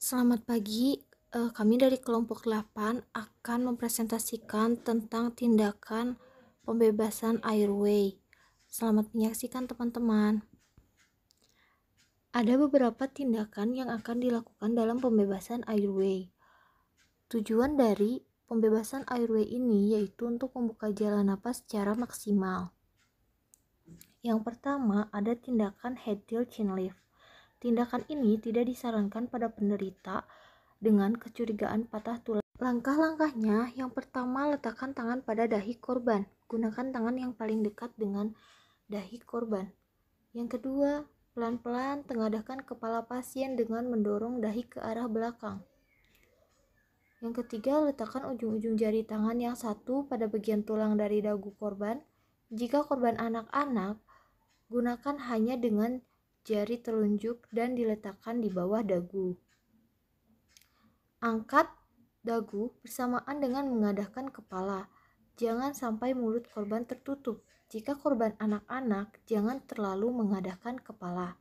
Selamat pagi, kami dari kelompok 8 akan mempresentasikan tentang tindakan pembebasan airway. Selamat menyaksikan teman-teman. Ada beberapa tindakan yang akan dilakukan dalam pembebasan airway. Tujuan dari pembebasan airway ini yaitu untuk membuka jalan napas secara maksimal. Yang pertama ada tindakan head tilt chin lift. Tindakan ini tidak disarankan pada penderita dengan kecurigaan patah tulang. Langkah-langkahnya, yang pertama letakkan tangan pada dahi korban. Gunakan tangan yang paling dekat dengan dahi korban. Yang kedua, pelan-pelan tengadahkan kepala pasien dengan mendorong dahi ke arah belakang. Yang ketiga, letakkan ujung-ujung jari tangan yang satu pada bagian tulang dari dagu korban. Jika korban anak-anak, gunakan hanya dengan jari telunjuk dan diletakkan di bawah dagu. Angkat dagu bersamaan dengan mengadahkan kepala. Jangan sampai mulut korban tertutup. Jika korban anak-anak, jangan terlalu mengadahkan kepala.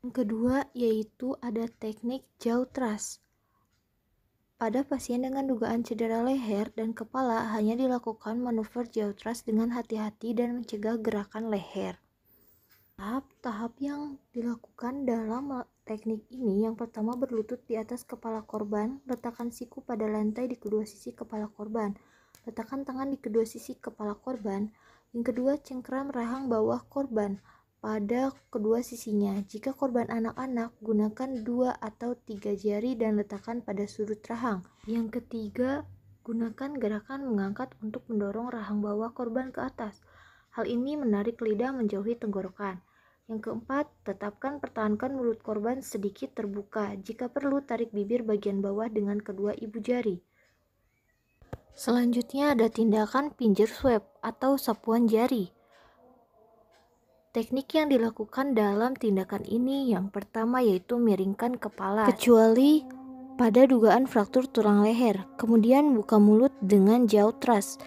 Yang kedua yaitu ada teknik jaw thrust. Pada pasien dengan dugaan cedera leher dan kepala, hanya dilakukan manuver jaw thrust dengan hati-hati dan mencegah gerakan leher. Tahap-tahap yang dilakukan dalam teknik ini, yang pertama berlutut di atas kepala korban, letakkan siku pada lantai di kedua sisi kepala korban, letakkan tangan di kedua sisi kepala korban. Yang kedua, cengkram rahang bawah korban pada kedua sisinya. Jika korban anak-anak, gunakan 2 atau 3 jari dan letakkan pada sudut rahang. Yang ketiga, gunakan gerakan mengangkat untuk mendorong rahang bawah korban ke atas. Hal ini menarik lidah menjauhi tenggorokan. Yang keempat, pertahankan mulut korban sedikit terbuka. Jika perlu, tarik bibir bagian bawah dengan kedua ibu jari. Selanjutnya ada tindakan pincer swab atau sapuan jari. Teknik yang dilakukan dalam tindakan ini yang pertama yaitu miringkan kepala, kecuali pada dugaan fraktur tulang leher. Kemudian buka mulut dengan jaw thrust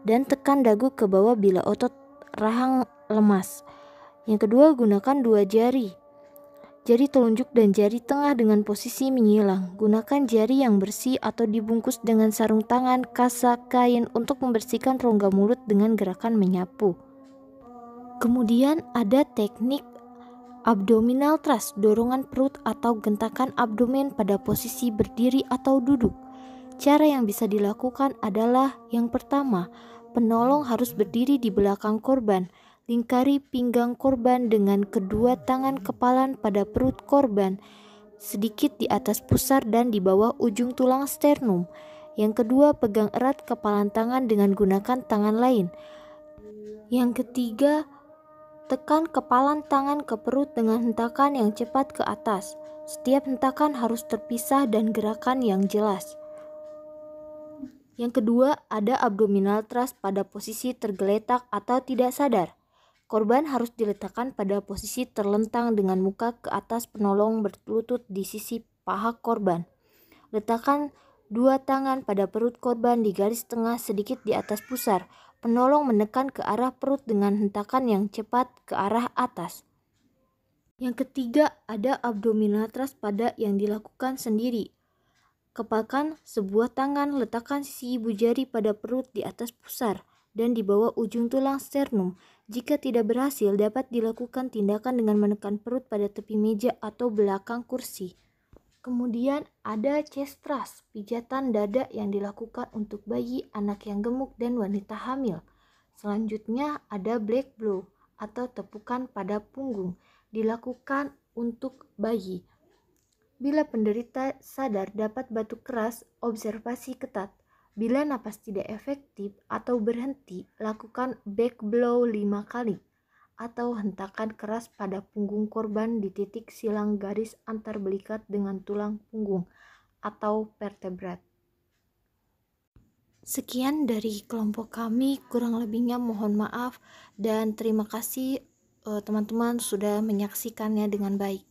dan tekan dagu ke bawah bila otot rahang lemas. Yang kedua, gunakan 2 jari. Jari telunjuk dan jari tengah dengan posisi menyilang. Gunakan jari yang bersih atau dibungkus dengan sarung tangan, kasa, kain untuk membersihkan rongga mulut dengan gerakan menyapu. Kemudian ada teknik abdominal thrust, dorongan perut atau gentakan abdomen pada posisi berdiri atau duduk. Cara yang bisa dilakukan adalah yang pertama, penolong harus berdiri di belakang korban. Lingkari pinggang korban dengan kedua tangan kepalan pada perut korban, sedikit di atas pusar dan di bawah ujung tulang sternum. Yang kedua, pegang erat kepalan tangan dengan gunakan tangan lain. Yang ketiga, tekan kepalan tangan ke perut dengan hentakan yang cepat ke atas. Setiap hentakan harus terpisah dan gerakan yang jelas. Yang kedua, ada abdominal thrust pada posisi tergeletak atau tidak sadar. Korban harus diletakkan pada posisi terlentang dengan muka ke atas, penolong berlutut di sisi paha korban. Letakkan 2 tangan pada perut korban di garis tengah sedikit di atas pusar. Penolong menekan ke arah perut dengan hentakan yang cepat ke arah atas. Yang ketiga, ada abdominal thrust pada yang dilakukan sendiri. Kepalkan sebuah tangan, letakkan sisi ibu jari pada perut di atas pusar dan di bawah ujung tulang sternum. Jika tidak berhasil, dapat dilakukan tindakan dengan menekan perut pada tepi meja atau belakang kursi. Kemudian ada chest thrust, pijatan dada yang dilakukan untuk bayi, anak yang gemuk, dan wanita hamil. Selanjutnya ada black blow atau tepukan pada punggung, dilakukan untuk bayi. Bila penderita sadar, dapat batuk keras, observasi ketat. Bila napas tidak efektif atau berhenti, lakukan back blow 5 kali atau hentakan keras pada punggung korban di titik silang garis antar belikat dengan tulang punggung atau vertebrat. Sekian dari kelompok kami, kurang lebihnya mohon maaf dan terima kasih teman-teman sudah menyaksikannya dengan baik.